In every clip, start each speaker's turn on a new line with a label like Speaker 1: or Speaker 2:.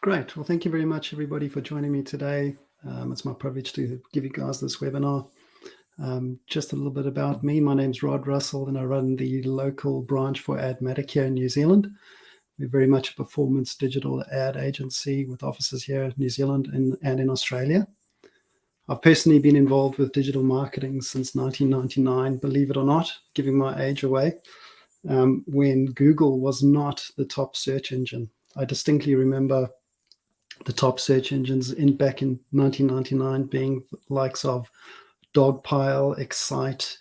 Speaker 1: Great. Well, thank you very much, everybody, for joining me today. It's my privilege to give you guys this webinar. Just a little bit about me. My name's Rod Russell, and I run the local branch for Admatic here in New Zealand. We're very much a performance digital ad agency with offices here in New Zealand and in Australia. I've personally been involved with digital marketing since 1999, believe it or not, giving my age away, when Google was not the top search engine. I distinctly remember the top search engines back in 1999 being the likes of Dogpile, Excite,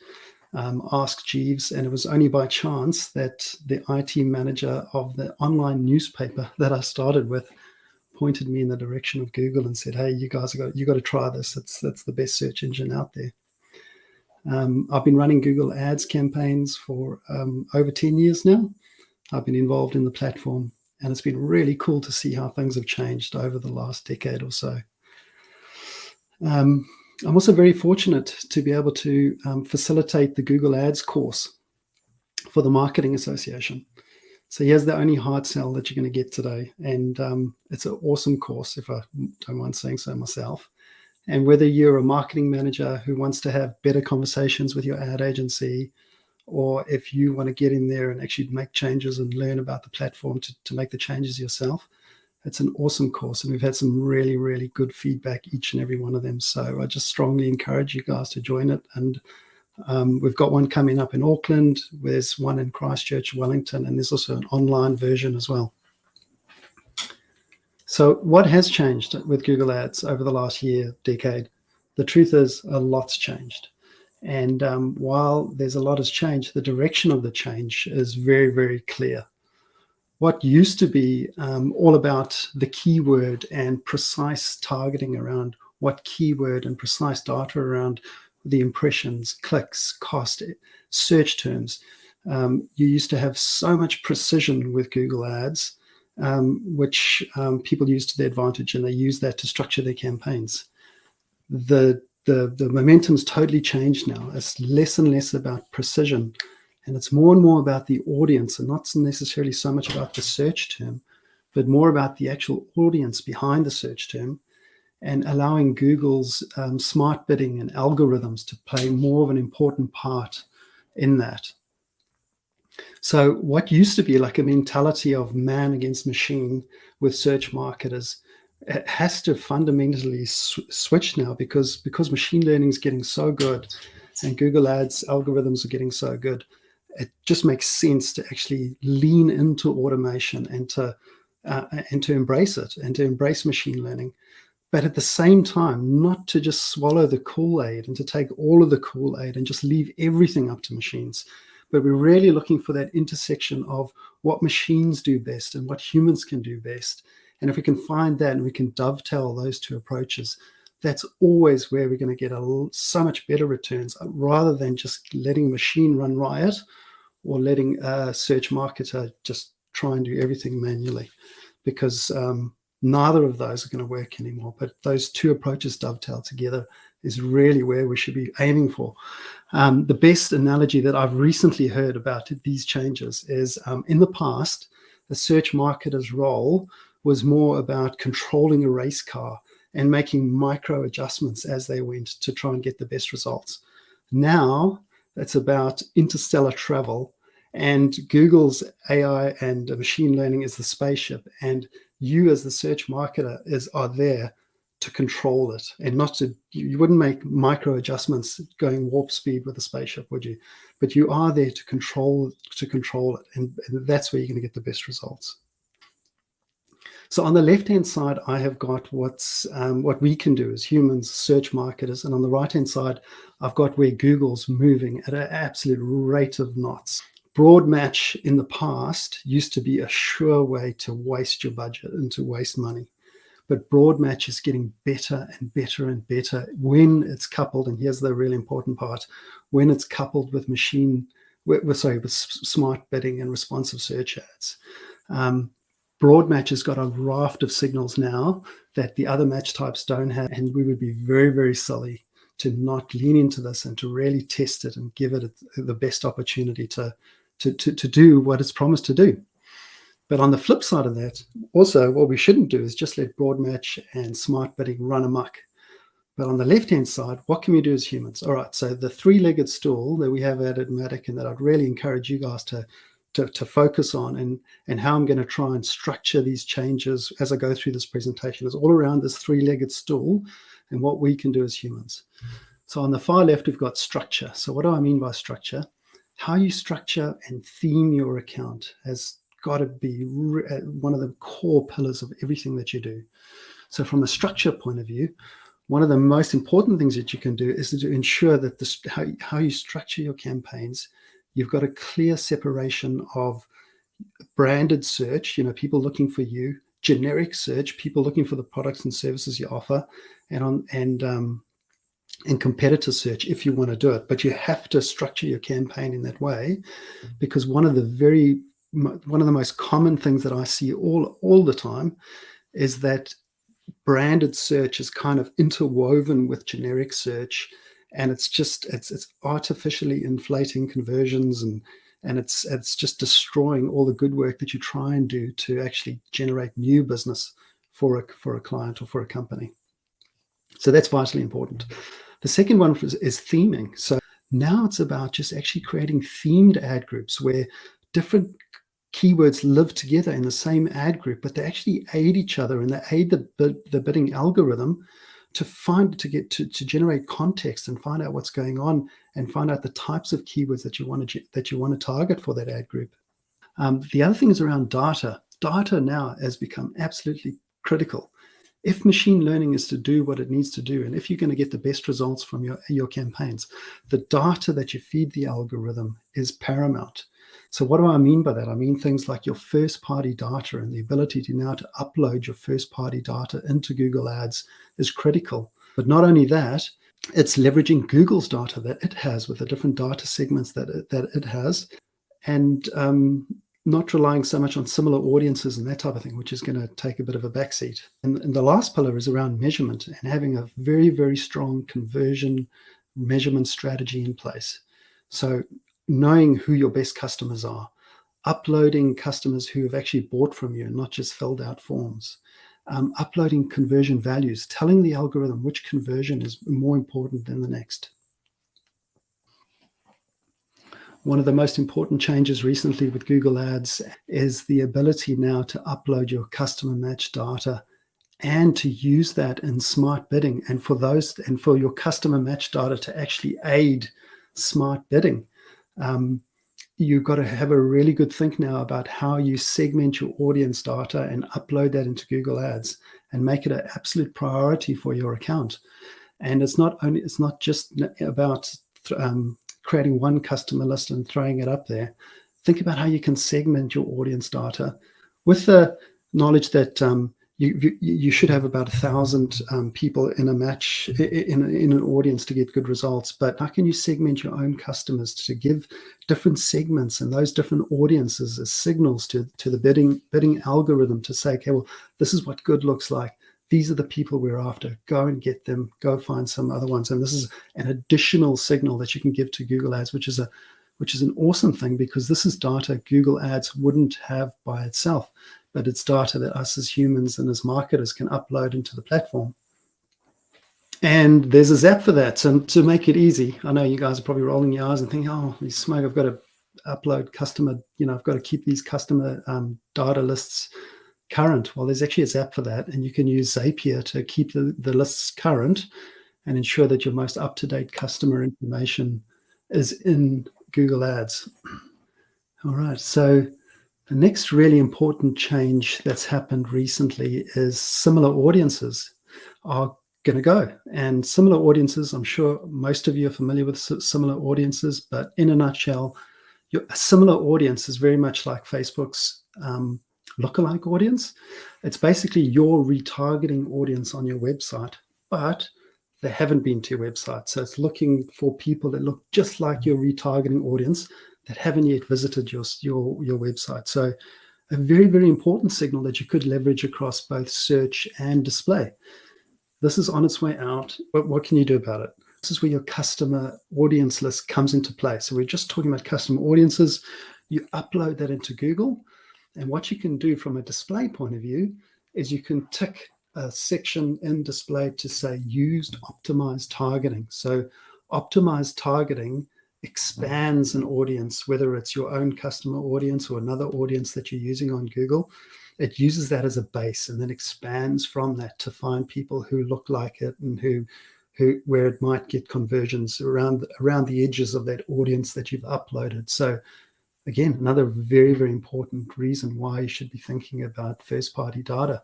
Speaker 1: Ask Jeeves, and it was only by chance that the IT manager of the online newspaper that I started with pointed me in the direction of Google and said, "Hey, you guys you got to try this. That's the best search engine out there." I've been running Google Ads campaigns for over 10 years now. I've been involved in the platform, and it's been really cool to see how things have changed over the last decade or so. I'm also very fortunate to be able to facilitate the Google Ads course for the Marketing Association. So here's the only hard sell that you're going to get today. And it's an awesome course, if I don't mind saying so myself. And whether you're a marketing manager who wants to have better conversations with your ad agency, or if you want to get in there and actually make changes and learn about the platform to make the changes yourself, it's an awesome course. And we've had some really, really good feedback, each and every one of them. So I just strongly encourage you guys to join it. And we've got one coming up in Auckland. There's one in Christchurch, Wellington, and there's also an online version as well. So what has changed with Google Ads over the last year, decade? The truth is a lot's changed. And while there's a lot has changed, the direction of the change is very, very clear. What used to be all about the keyword and precise targeting around what keyword and precise data around the impressions, clicks, cost, search terms. You used to have so much precision with Google Ads, which people use to their advantage, and they use that to structure their campaigns. The momentum's totally changed now. It's less and less about precision, and it's more and more about the audience, and not necessarily so much about the search term, but more about the actual audience behind the search term, and allowing Google's smart bidding and algorithms to play more of an important part in that. So what used to be like a mentality of man against machine with search marketers, it has to fundamentally switch now, because machine learning is getting so good and Google Ads algorithms are getting so good. It just makes sense to actually lean into automation and to embrace it, and to embrace machine learning. But at the same time, not to just swallow the Kool-Aid and to take all of the Kool-Aid and just leave everything up to machines. But we're really looking for that intersection of what machines do best and what humans can do best. And if we can find that and we can dovetail those two approaches, that's always where we're going to get so much better returns, rather than just letting a machine run riot or letting a search marketer just try and do everything manually, because neither of those are going to work anymore. But those two approaches dovetail together is really where we should be aiming for. The best analogy that I've recently heard about these changes is in the past, the search marketer's role was more about controlling a race car and making micro adjustments as they went to try and get the best results. Now it's about interstellar travel, and Google's AI and machine learning is the spaceship, and you as the search marketer are there to control it, and not to, you wouldn't make micro adjustments going warp speed with a spaceship, would you? But you are there to control it, and that's where you're going to get the best results. So on the left-hand side, I have got what we can do as humans, search marketers, and on the right-hand side, I've got where Google's moving at an absolute rate of knots. Broad match in the past used to be a sure way to waste your budget and to waste money. But broad match is getting better and better and better when it's coupled, and here's the really important part, when it's coupled with with smart bidding and responsive search ads. Broad match has got a raft of signals now that the other match types don't have, and we would be very, very silly to not lean into this and to really test it and give it the best opportunity to do what it's promised to do. But on the flip side of that, also what we shouldn't do is just let broad match and smart bidding run amok. But on the left-hand side, what can we do as humans? All right, so the three-legged stool that we have at Admatic and that I'd really encourage you guys to focus on, and how I'm going to try and structure these changes as I go through this presentation is all around this three-legged stool and what we can do as humans. So on the far left, we've got structure. So what do I mean by structure? How you structure and theme your account has got to be one of the core pillars of everything that you do. So from a structure point of view, one of the most important things that you can do is to ensure that how you structure your campaigns, you've got a clear separation of branded search, people looking for you, generic search, people looking for the products and services you offer, and competitor search if you want to do it. But you have to structure your campaign in that way, because one of the most common things that I see all the time is that branded search is kind of interwoven with generic search, and it's artificially inflating conversions, and it's just destroying all the good work that you try and do to actually generate new business for a client or for a company. So that's vitally important. The second one is theming. So now it's about just actually creating themed ad groups where different keywords live together in the same ad group, but they actually aid each other and they aid the bidding algorithm to generate context and find out what's going on and find out the types of keywords that you want to target for that ad group. The other thing is around data. Data now has become absolutely critical. If machine learning is to do what it needs to do, and if you're going to get the best results from your campaigns, the data that you feed the algorithm is paramount. So what do I mean by that? I mean things like your first-party data, and the ability to upload your first-party data into Google Ads is critical. But not only that, it's leveraging Google's data that it has with the different data segments that it has, and not relying so much on similar audiences and that type of thing, which is going to take a bit of a backseat. And the last pillar is around measurement and having a very, very strong conversion measurement strategy in place. So knowing who your best customers are, uploading customers who have actually bought from you and not just filled out forms, uploading conversion values, telling the algorithm which conversion is more important than the next. One of the most important changes recently with Google Ads is the ability now to upload your customer match data and to use that in smart bidding, and for your customer match data to actually aid smart bidding. You've got to have a really good think now about how you segment your audience data and upload that into Google Ads and make it an absolute priority for your account. And it's not just about creating one customer list and throwing it up there. Think about how you can segment your audience data with the knowledge that you should have about 1,000 people in a match in an audience to get good results. But how can you segment your own customers to give different segments and those different audiences as signals to the bidding algorithm to say, okay, well, this is what good looks like. These are the people we're after. Go and get them. Go find some other ones. And this is an additional signal that you can give to Google Ads, which is an awesome thing, because this is data Google Ads wouldn't have by itself, but it's data that us as humans and as marketers can upload into the platform. And there's a Zap for that. So to make it easy, I know you guys are probably rolling your eyes and thinking, oh, smoke, I've got to upload customer, I've got to keep these customer data lists current. Well, there's actually a Zap for that, and you can use Zapier to keep the lists current and ensure that your most up-to-date customer information is in Google Ads. All right, so the next really important change that's happened recently is similar audiences are going to go. And similar audiences, I'm sure most of you are familiar with similar audiences, but in a nutshell, a similar audience is very much like Facebook's lookalike audience. It's basically your retargeting audience on your website, but they haven't been to your website. So it's looking for people that look just like your retargeting audience that haven't yet visited your website. So a very, very important signal that you could leverage across both search and display. This is on its way out, but what can you do about it? This is where your customer audience list comes into play. So we're just talking about customer audiences. You upload that into Google, And what you can do from a display point of view is you can tick a section in display to say used optimized targeting. So optimized targeting expands an audience, whether it's your own customer audience or another audience that you're using on Google. It uses that as a base and then expands from that to find people who look like it and who where it might get conversions around the edges of that audience that you've uploaded. So again, another very, very important reason why you should be thinking about first-party data.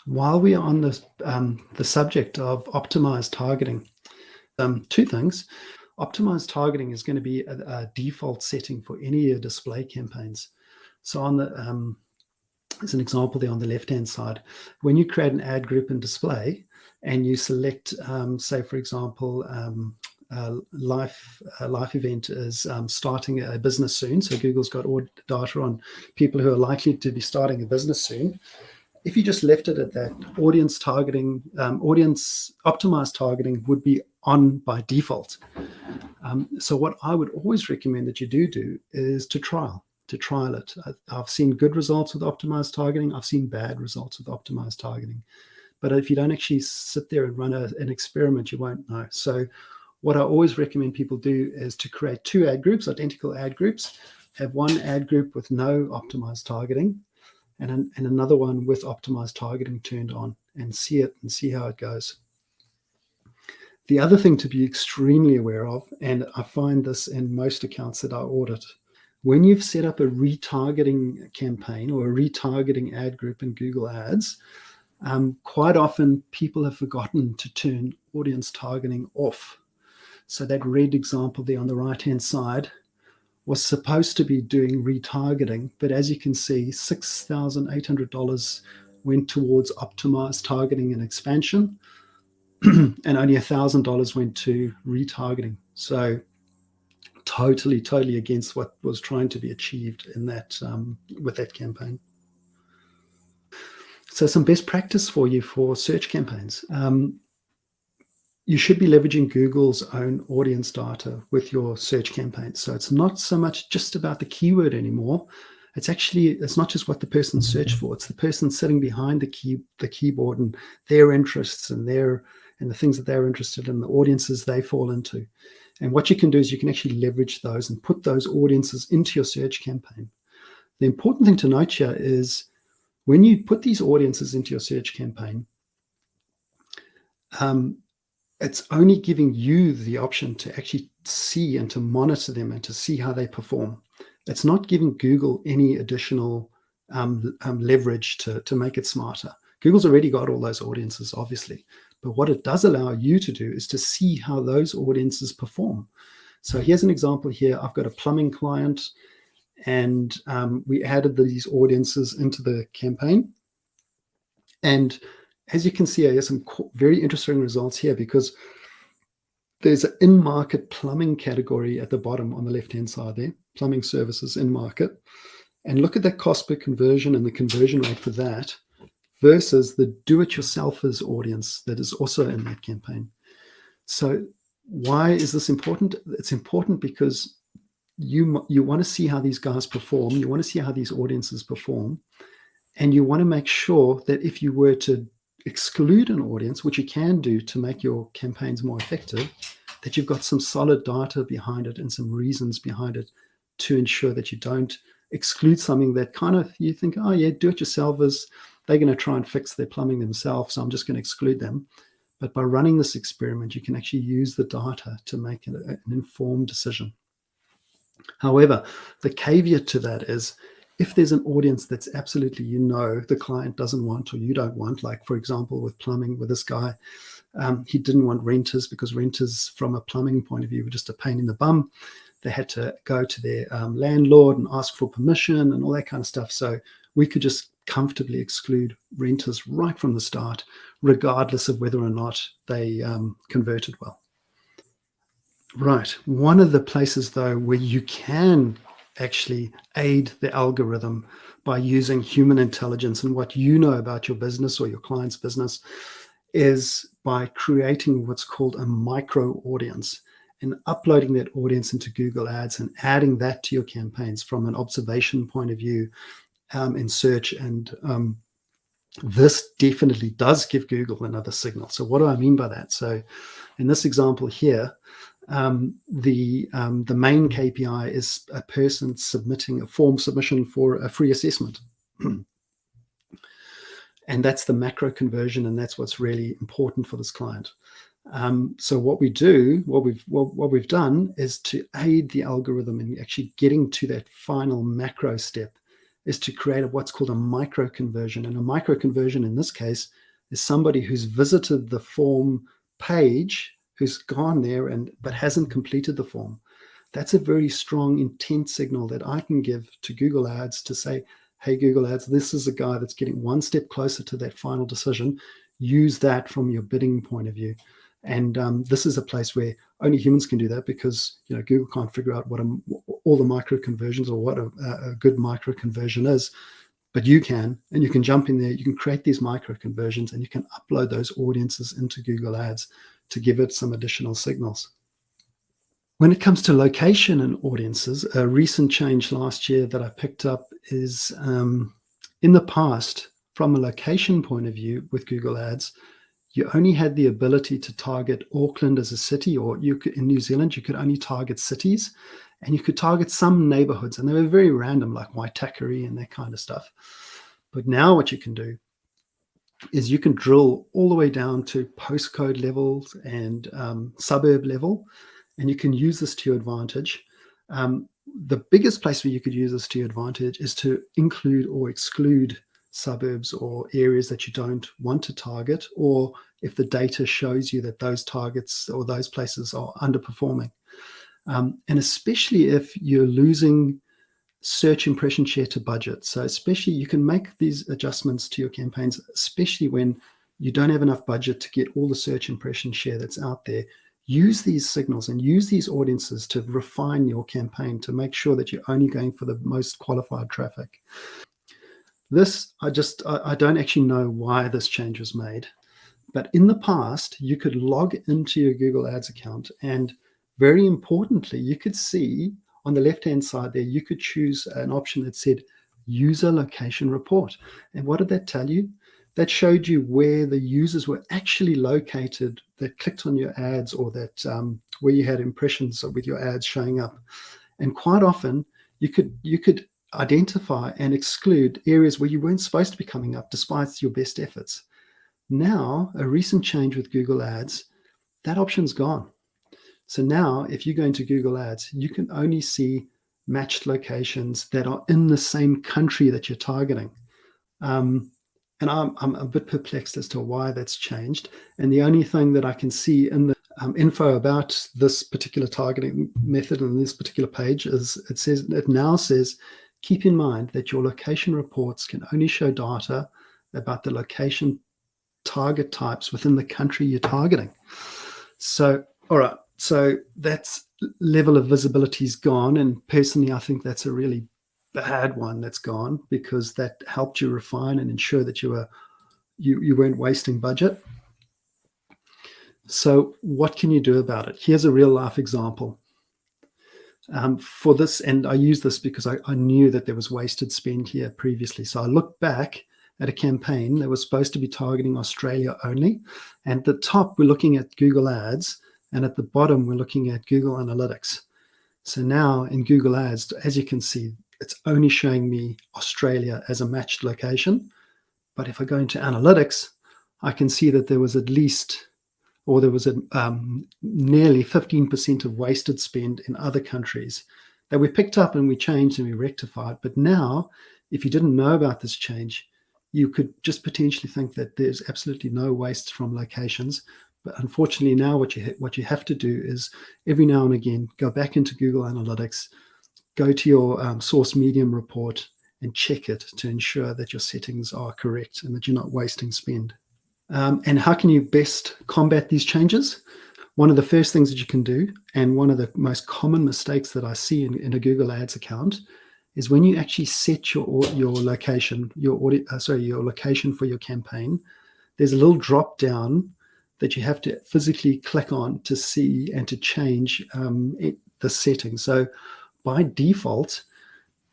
Speaker 1: While we are on the subject of optimized targeting, two things. Optimized targeting is going to be a default setting for any of your display campaigns. So on the as an example there on the left-hand side, when you create an ad group in display and you select, say, for example, life event is starting a business soon. So Google's got all data on people who are likely to be starting a business soon. If you just left it at that, audience targeting, audience optimized targeting would be on by default. So what I would always recommend that you do is to trial it. I've seen good results with optimized targeting. I've seen bad results with optimized targeting. But if you don't actually sit there and run an experiment, you won't know. So what I always recommend people do is to create two ad groups, identical ad groups, have one ad group with no optimized targeting and another one with optimized targeting turned on, and see how it goes. The other thing to be extremely aware of, and I find this in most accounts that I audit, when you've set up a retargeting campaign or a retargeting ad group in Google Ads, quite often people have forgotten to turn audience targeting off. So that red example there on the right-hand side was supposed to be doing retargeting, but as you can see, $6,800 went towards optimized targeting and expansion, and only $1,000 went to retargeting. So totally against what was trying to be achieved in that with that campaign. So some best practice for you for search campaigns. You should be leveraging Google's own audience data with your search campaigns. So it's not so much just about the keyword anymore. It's not just what the person searched for. It's the person sitting behind the keyboard and their interests and the things that they're interested in, the audiences they fall into. And what you can do is you can actually leverage those and put those audiences into your search campaign. The important thing to note here is when you put these audiences into your search campaign, it's only giving you the option to actually see and to monitor them and to see how they perform. It's not giving Google any additional leverage to make it smarter. Google's already got all those audiences, obviously. But what it does allow you to do is to see how those audiences perform. So here's an example here. I've got a plumbing client, and we added these audiences into the campaign. And as you can see, there's some very interesting results here because there's an in-market plumbing category at the bottom on the left-hand side there, plumbing services in market. And look at that cost per conversion and the conversion rate for that versus the do-it-yourselfers audience that is also in that campaign. So why is this important? It's important because you want to see how these guys perform. You want to see how these audiences perform. And you want to make sure that if you were to exclude an audience, which you can do to make your campaigns more effective, that you've got some solid data behind it and some reasons behind it to ensure that you don't exclude something that kind of you think, oh yeah, do-it-yourselfers, they're going to try and fix their plumbing themselves, so I'm just going to exclude them. But by running this experiment, you can actually use the data to make an informed decision. However, the caveat to that is if there's an audience that's absolutely, the client doesn't want or you don't want, like for example, with plumbing with this guy, he didn't want renters because renters from a plumbing point of view were just a pain in the bum. They had to go to their landlord and ask for permission and all that kind of stuff. So we could just comfortably exclude renters right from the start, regardless of whether or not they converted well. Right. One of the places, though, where you can actually aid the algorithm by using human intelligence and what you know about your business or your client's business is by creating what's called a micro audience. and uploading that audience into Google Ads and adding that to your campaigns from an observation point of view in search. And this definitely does give Google another signal. So what do I mean by that? So in this example here, the main KPI is a person submitting a form submission for a free assessment. And that's the macro conversion, and that's what's really important for this client. So what we've done is to aid the algorithm in actually getting to that final macro step, is to create what's called a micro conversion. And a micro conversion in this case is somebody who's visited the form page, who's gone there but hasn't completed the form. That's a very strong intent signal that I can give to Google Ads to say, hey, Google Ads, this is a guy that's getting one step closer to that final decision. Use that from your bidding point of view. And this is a place where only humans can do that, because Google can't figure out what all the micro conversions or what a good micro conversion is. But you can, and you can jump in there, you can create these micro conversions, and you can upload those audiences into Google Ads to give it some additional signals. When it comes to location and audiences, a recent change last year that I picked up is in the past, from a location point of view with Google Ads, you only had the ability to target Auckland as a city, or in New Zealand, you could only target cities, and you could target some neighborhoods, and they were very random, like Waitakere and that kind of stuff. But now what you can do is you can drill all the way down to postcode levels and suburb level, and you can use this to your advantage. The biggest place where you could use this to your advantage is to include or exclude suburbs or areas that you don't want to target, or if the data shows you that those targets or those places are underperforming. And especially if you're losing search impression share to budget. So especially you can make these adjustments to your campaigns, especially when you don't have enough budget to get all the search impression share that's out there. Use these signals and use these audiences to refine your campaign to make sure that you're only going for the most qualified traffic. This, I don't actually know why this change was made, but in the past, you could log into your Google Ads account, and very importantly, you could see on the left-hand side there, you could choose an option that said user location report. And what did that tell you? That showed you where the users were actually located that clicked on your ads, or that where you had impressions with your ads showing up. And quite often, you could identify and exclude areas where you weren't supposed to be coming up despite your best efforts. Now, a recent change with Google Ads, that option's gone. So now if you go into Google Ads, you can only see matched locations that are in the same country that you're targeting. And I'm a bit perplexed as to why that's changed. And the only thing that I can see in the info about this particular targeting method on this particular page is it now says, keep in mind that your location reports can only show data about the location target types within the country you're targeting. So, all right, so that level of visibility is gone. And personally, I think that's a really bad one that's gone, because that helped you refine and ensure that you weren't wasting budget. So what can you do about it? Here's a real life example. For this, and I use this because I knew that there was wasted spend here previously. So I looked back at a campaign that was supposed to be targeting Australia only. And at the top, we're looking at Google Ads. And at the bottom, we're looking at Google Analytics. So now in Google Ads, as you can see, it's only showing me Australia as a matched location. But if I go into Analytics, I can see that there was nearly 15% of wasted spend in other countries that we picked up and we changed and we rectified. But now, if you didn't know about this change, you could just potentially think that there's absolutely no waste from locations. But unfortunately, now what you have to do is every now and again go back into Google Analytics, go to your source medium report and check it to ensure that your settings are correct and that you're not wasting spend. And how can you best combat these changes? One of the first things that you can do, and one of the most common mistakes that I see in a Google Ads account, is when you actually set your location, your location for your campaign, there's a little drop down that you have to physically click on to see and to change the settings. So by default,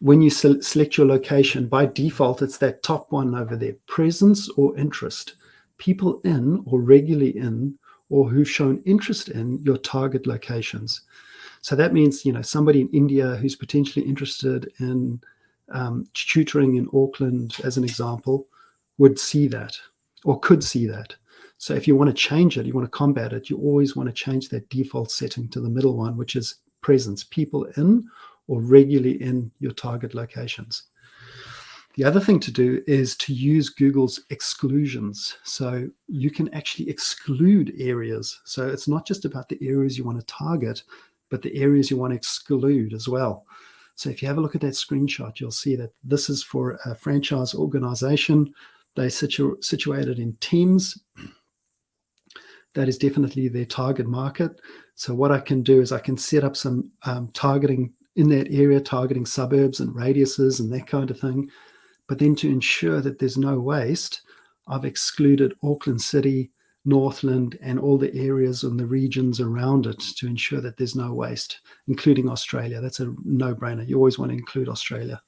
Speaker 1: when you select your location, by default, it's that top one over there, presence or interest, people in or regularly in, or who've shown interest in your target locations. So that means, somebody in India who's potentially interested in tutoring in Auckland, as an example, would see that or could see that. So if you want to change it, you want to combat it, you always want to change that default setting to the middle one, which is presence, people in or regularly in your target locations. The other thing to do is to use Google's exclusions. So you can actually exclude areas. So it's not just about the areas you want to target, but the areas you want to exclude as well. So if you have a look at that screenshot, you'll see that this is for a franchise organization. They're situated in Thames. That is definitely their target market. So what I can do is I can set up some targeting in that area, targeting suburbs and radiuses and that kind of thing. But then to ensure that there's no waste, I've excluded Auckland City, Northland, and all the areas and the regions around it to ensure that there's no waste, including Australia. That's a no-brainer. You always want to include Australia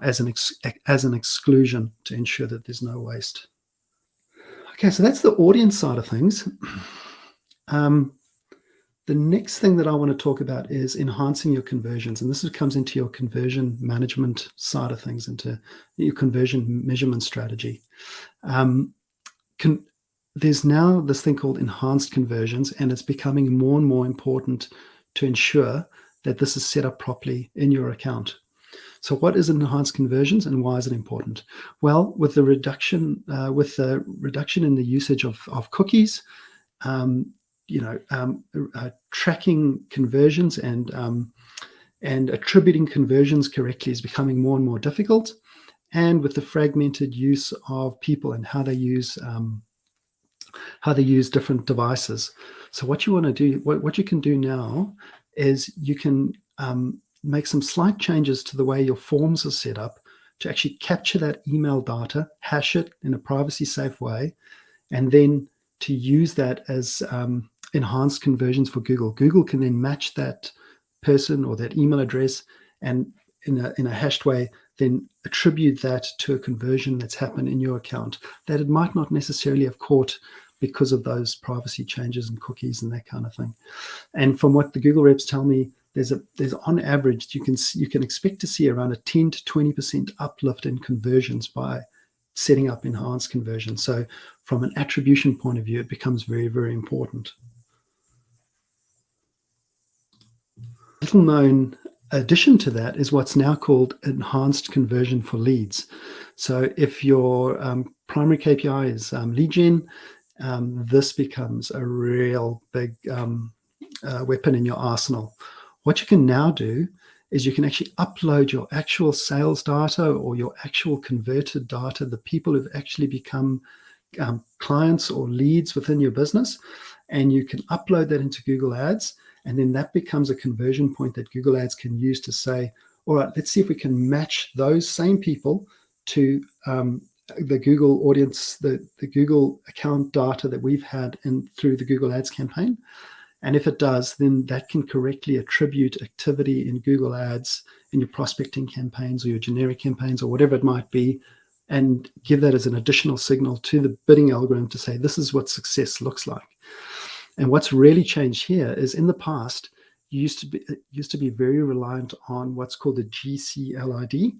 Speaker 1: as an exclusion to ensure that there's no waste. Okay, so that's the audience side of things. The next thing that I want to talk about is enhancing your conversions. And this comes into your conversion management side of things, into your conversion measurement strategy. There's now this thing called enhanced conversions, and it's becoming more and more important to ensure that this is set up properly in your account. So what is enhanced conversions and why is it important? Well, with the reduction in the usage of cookies, tracking conversions and attributing conversions correctly is becoming more and more difficult. And with the fragmented use of people and how they use different devices. So what you want to do, what you can do now is you can make some slight changes to the way your forms are set up to actually capture that email data, hash it in a privacy safe way, and then to use that as enhanced conversions for Google. Google can then match that person or that email address and in a hashed way, then attribute that to a conversion that's happened in your account that it might not necessarily have caught because of those privacy changes and cookies and that kind of thing. And from what the Google reps tell me, there's on average, you can expect to see around a 10 to 20% uplift in conversions by setting up enhanced conversions. So from an attribution point of view, it becomes very, very important. Little known addition to that is what's now called enhanced conversion for leads. So if your primary KPI is lead gen, this becomes a real big weapon in your arsenal. What you can now do is you can actually upload your actual sales data or your actual converted data, the people who've actually become clients or leads within your business, and you can upload that into Google Ads, and then that becomes a conversion point that Google Ads can use to say, all right, let's see if we can match those same people to the Google audience, the Google account data that we've had through the Google Ads campaign. And if it does, then that can correctly attribute activity in Google Ads in your prospecting campaigns or your generic campaigns or whatever it might be, and give that as an additional signal to the bidding algorithm to say, this is what success looks like. And what's really changed here is in the past, you used to be very reliant on what's called the GCLID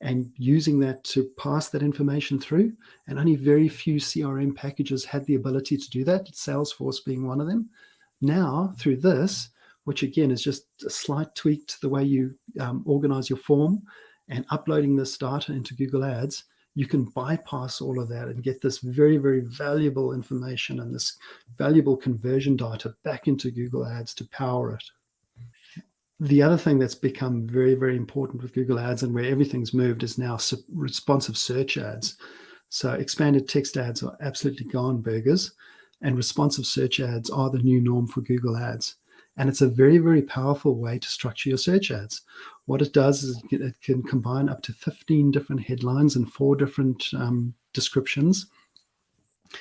Speaker 1: and using that to pass that information through. And only very few CRM packages had the ability to do that, Salesforce being one of them. Now, through this, which again is just a slight tweak to the way you organize your form and uploading this data into Google Ads, you can bypass all of that and get this very, very valuable information and this valuable conversion data back into Google Ads to power it. The other thing that's become very, very important with Google Ads and where everything's moved is now responsive search ads. So expanded text ads are absolutely gone burgers, and responsive search ads are the new norm for Google Ads. And it's a very, very powerful way to structure your search ads. What it does is it can combine up to 15 different headlines and 4 different descriptions.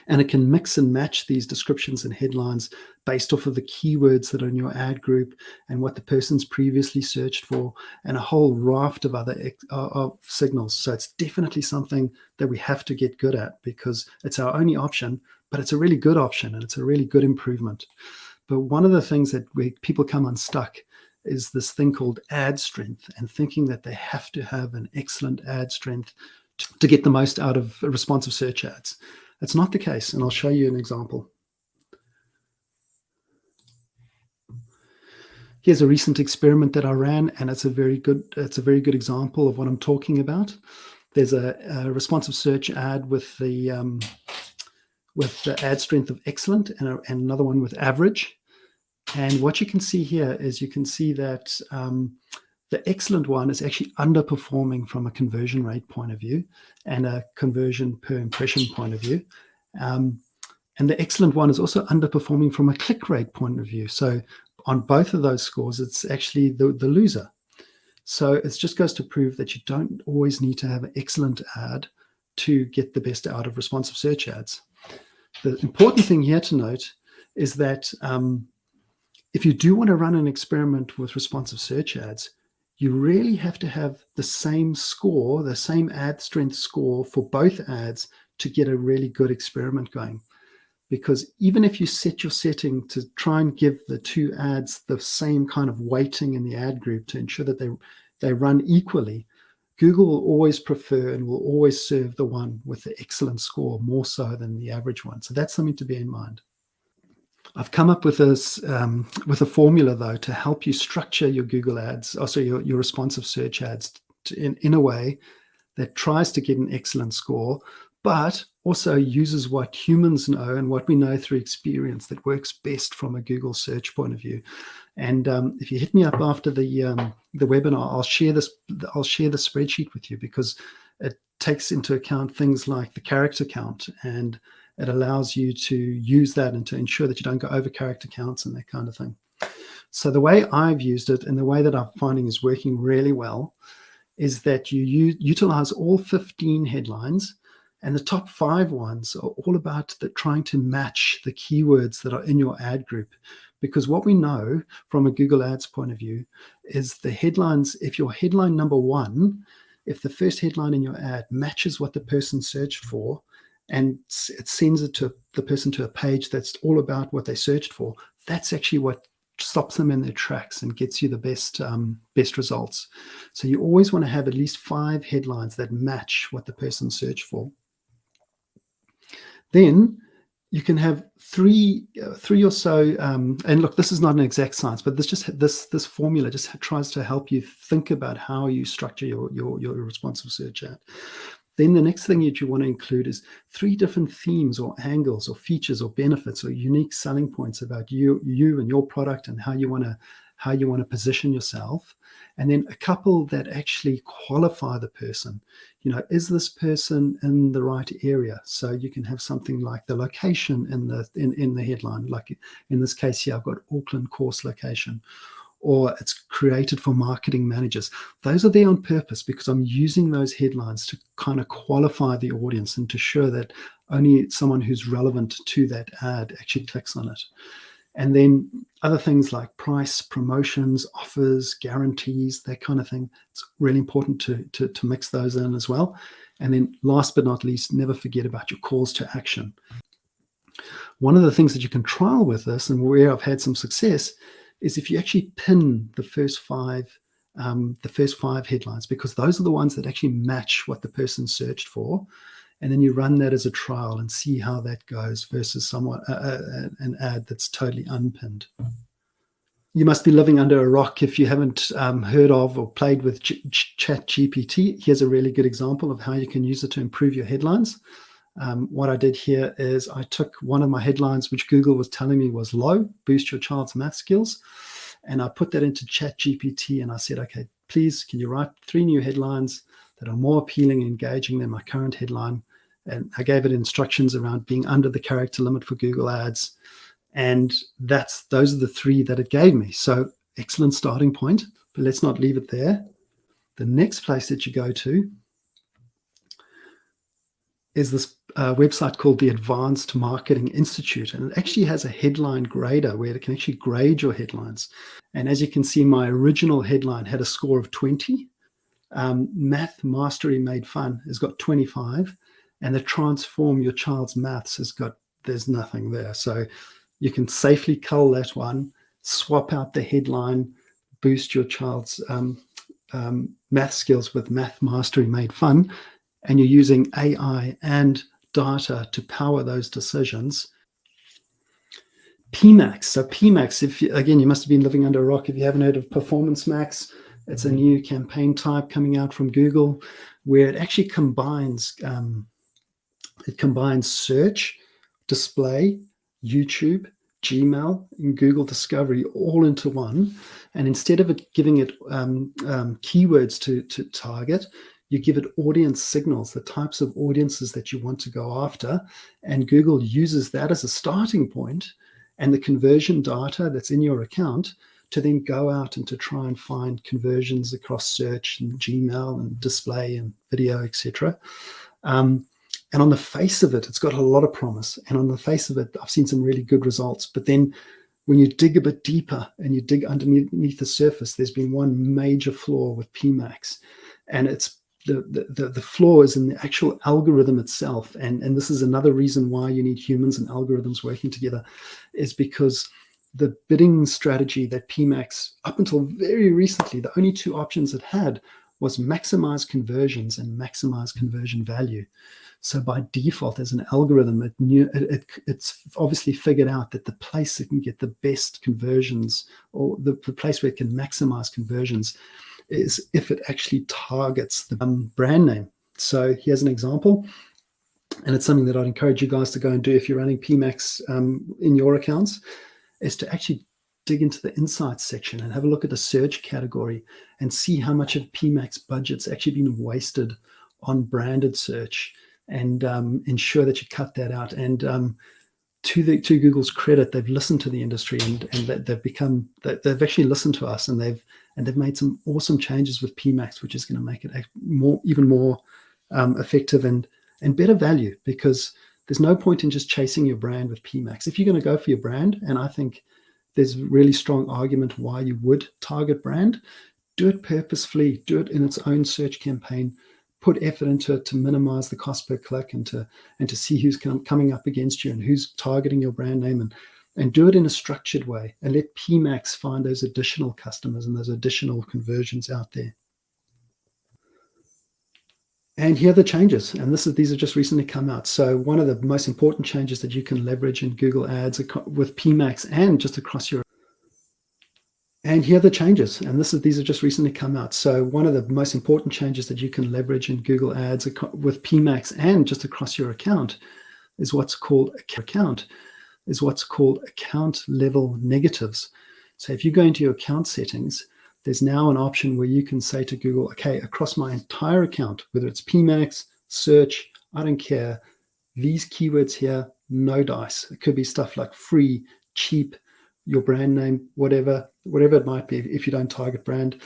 Speaker 1: And it can mix and match these descriptions and headlines based off of the keywords that are in your ad group and what the person's previously searched for, and a whole raft of other of signals. So it's definitely something that we have to get good at, because it's our only option, but it's a really good option and it's a really good improvement. But one of the things that people come unstuck is this thing called ad strength, and thinking that they have to have an excellent ad strength to get the most out of responsive search ads. That's not the case, and I'll show you an example. Here's a recent experiment that I ran, and it's a very good example of what I'm talking about. There's a responsive search ad with the ad strength of excellent, and another one with average. And what you can see here is you can see that the excellent one is actually underperforming from a conversion rate point of view and a conversion per impression point of view. And the excellent one is also underperforming from a click rate point of view. So on both of those scores, it's actually the loser. So it just goes to prove that you don't always need to have an excellent ad to get the best out of responsive search ads. The important thing here to note is that if you do want to run an experiment with responsive search ads, you really have to have the same score, the same ad strength score for both ads to get a really good experiment going. Because even if you set your setting to try and give the two ads the same kind of weighting in the ad group to ensure that they run equally, Google will always prefer and will always serve the one with the excellent score more so than the average one. So that's something to bear in mind. I've come up with this with a formula, though, to help you structure your Google ads, also your responsive search ads in a way that tries to get an excellent score, but also uses what humans know and what we know through experience that works best from a Google search point of view. And if you hit me up after the webinar, I'll share the spreadsheet with you, because it takes into account things like the character count, and it allows you to use that and to ensure that you don't go over character counts and that kind of thing. So the way I've used it, and the way that I'm finding is working really well, is that you utilize all 15 headlines, and the top 5 ones are all about trying to match the keywords that are in your ad group. Because what we know from a Google Ads point of view is the headlines, if your headline number 1, if the first headline in your ad matches what the person searched for, and it sends it to the person to a page that's all about what they searched for, that's actually what stops them in their tracks and gets you the best results. So you always want to have at least 5 headlines that match what the person searched for. Then you can have three or so, and look, this is not an exact science, but this formula just tries to help you think about how you structure your responsive search ad. Then the next thing that you want to include is 3 different themes or angles or features or benefits or unique selling points about you and your product, and how you want to position yourself. And then a couple that actually qualify the person. You know, is this person in the right area? So you can have something like the location in the headline. Like in this case here, I've got Auckland course location. Or it's created for marketing managers. Those are there on purpose because I'm using those headlines to kind of qualify the audience and to show that only someone who's relevant to that ad actually clicks on it. And then other things like price, promotions, offers, guarantees, that kind of thing. It's really important to mix those in as well. And then last but not least, never forget about your calls to action. One of the things that you can trial with this, and where I've had some success, is if you actually pin the first five headlines, because those are the ones that actually match what the person searched for, and then you run that as a trial and see how that goes versus an ad that's totally unpinned. You must be living under a rock if you haven't heard of or played with ChatGPT. Here's a really good example of how you can use it to improve your headlines. What I did here is I took one of my headlines, which Google was telling me was low, boost your child's math skills. And I put that into ChatGPT and I said, okay, please, can you write 3 new headlines that are more appealing and engaging than my current headline? And I gave it instructions around being under the character limit for Google Ads. And those are the 3 that it gave me. So excellent starting point, but let's not leave it there. The next place that you go to is this a website called the Advanced Marketing Institute, and it actually has a headline grader where it can actually grade your headlines. And as you can see, my original headline had a score of 20. Math Mastery Made Fun has got 25, and the Transform Your Child's Maths there's nothing there. So you can safely cull that one, swap out the headline, boost your child's math skills with Math Mastery Made Fun, and you're using AI and data to power those decisions. PMax. So PMax, again, you must have been living under a rock if you haven't heard of Performance Max. It's a new campaign type coming out from Google where it actually combines search, display, YouTube, Gmail, and Google Discovery all into one. And instead of it giving it keywords to target, you give it audience signals, the types of audiences that you want to go after. And Google uses that as a starting point and the conversion data that's in your account to then go out and to try and find conversions across search and Gmail and display and video, etc. And on the face of it, it's got a lot of promise. And on the face of it, I've seen some really good results. But then when you dig a bit deeper and you dig underneath the surface, there's been one major flaw with PMax. And it's the flaw is in the actual algorithm itself. And this is another reason why you need humans and algorithms working together, is because the bidding strategy that PMax, up until very recently, the only two options it had was maximize conversions and maximize conversion value. So by default, as an algorithm, it's obviously figured out that the place it can get the best conversions, or the place where it can maximize conversions, is if it actually targets the brand name. So here's an example, and it's something that I'd encourage you guys to go and do if you're running PMax in your accounts, is to actually dig into the insights section and have a look at the search category and see how much of PMax budget's actually been wasted on branded search, and ensure that you cut that out. And to Google's credit, they've listened to the industry and they've actually listened to us, and they've made some awesome changes with PMax, which is going to make it even more effective and better value, because there's no point in just chasing your brand with PMax. If you're going to go for your brand, and I think there's a really strong argument why you would target brand, do it purposefully, do it in its own search campaign, put effort into it to minimize the cost per click, and to see who's coming up against you and who's targeting your brand name, and do it in a structured way, and let PMax find those additional customers and those additional conversions out there. And here are the changes, and these have just recently come out. So one of the most important changes that you can leverage in Google Ads with PMax and just across your And here are the changes, and these have just recently come out. So one of the most important changes that you can leverage in Google Ads with PMax and just across your account is what's called account level negatives. So if you go into your account settings, there's now an option where you can say to Google, okay, across my entire account, whether it's PMax, search, I don't care, these keywords here, no dice. It could be stuff like free, cheap, your brand name, whatever it might be, if you don't target brand,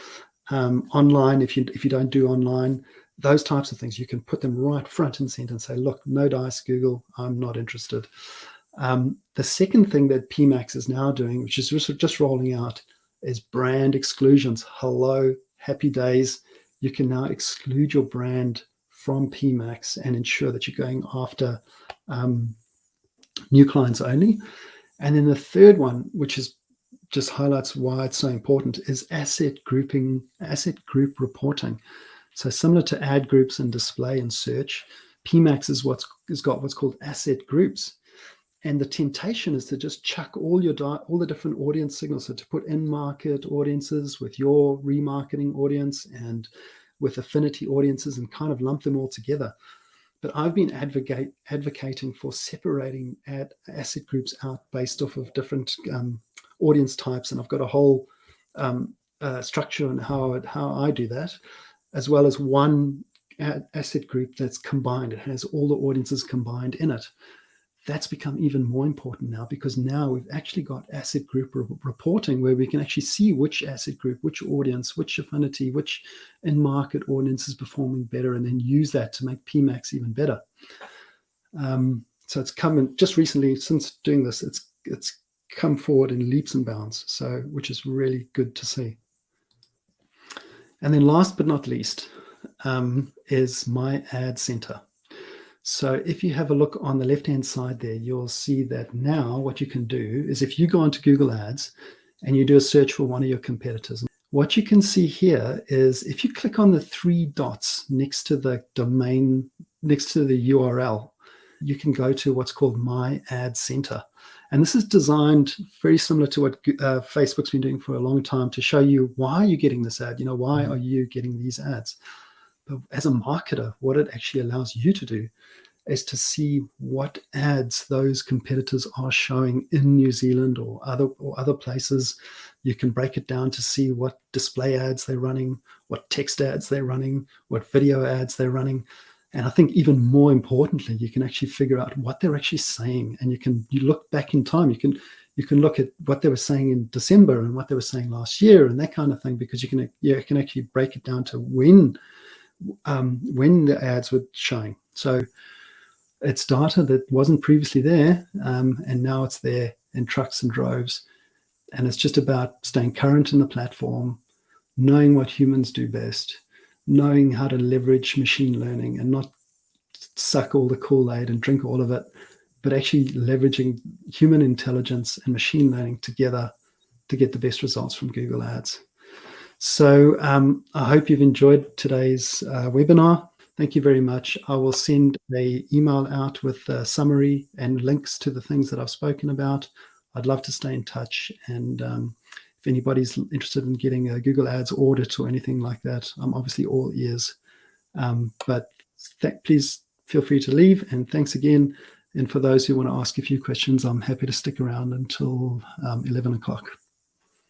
Speaker 1: online, if you don't do online, those types of things, you can put them right front and center and say, look, no dice, Google, I'm not interested. The second thing that PMax is now doing, which is just rolling out, is brand exclusions. Hello, happy days. You can now exclude your brand from PMax and ensure that you're going after new clients only. And then the third one, which is just highlights why it's so important, is asset group reporting. So similar to ad groups and display and search, PMax has got what's called asset groups. And the temptation is to just chuck all the different audience signals, so to put in-market audiences with your remarketing audience and with affinity audiences and kind of lump them all together. But I've been advocating for separating asset groups out based off of different audience types, and I've got a whole structure on how I do that, as well as one asset group that's combined. It has all the audiences combined in it. That's become even more important now, because now we've actually got asset group reporting where we can actually see which asset group, which audience, which affinity, which in-market audience is performing better, and then use that to make PMax even better. So it's come in just recently since doing this. It's come forward in leaps and bounds. So which is really good to see. And then last but not least is my ad center. So if you have a look on the left-hand side there, you'll see that now what you can do is if you go onto Google Ads and you do a search for one of your competitors, what you can see here is if you click on the 3 dots next to the domain, next to the URL, you can go to what's called My Ad Center. And this is designed very similar to what Facebook's been doing for a long time to show you why you're getting this ad, why are you getting these ads? But as a marketer, what it actually allows you to do is to see what ads those competitors are showing in New Zealand or other places. You can break it down to see what display ads they're running, what text ads they're running, what video ads they're running. And I think even more importantly, you can actually figure out what they're actually saying. And you look back in time, you can look at what they were saying in December and what they were saying last year and that kind of thing, because you can actually break it down to when the ads were showing. So it's data that wasn't previously there, and now it's there in trucks and droves. And it's just about staying current in the platform, knowing what humans do best, knowing how to leverage machine learning and not suck all the Kool-Aid and drink all of it, but actually leveraging human intelligence and machine learning together to get the best results from Google Ads. So I hope you've enjoyed today's webinar. Thank you very much. I will send an email out with a summary and links to the things that I've spoken about. I'd love to stay in touch. And if anybody's interested in getting a Google Ads audit or anything like that, I'm obviously all ears. But please feel free to leave. And thanks again. And for those who want to ask a few questions, I'm happy to stick around until 11 o'clock.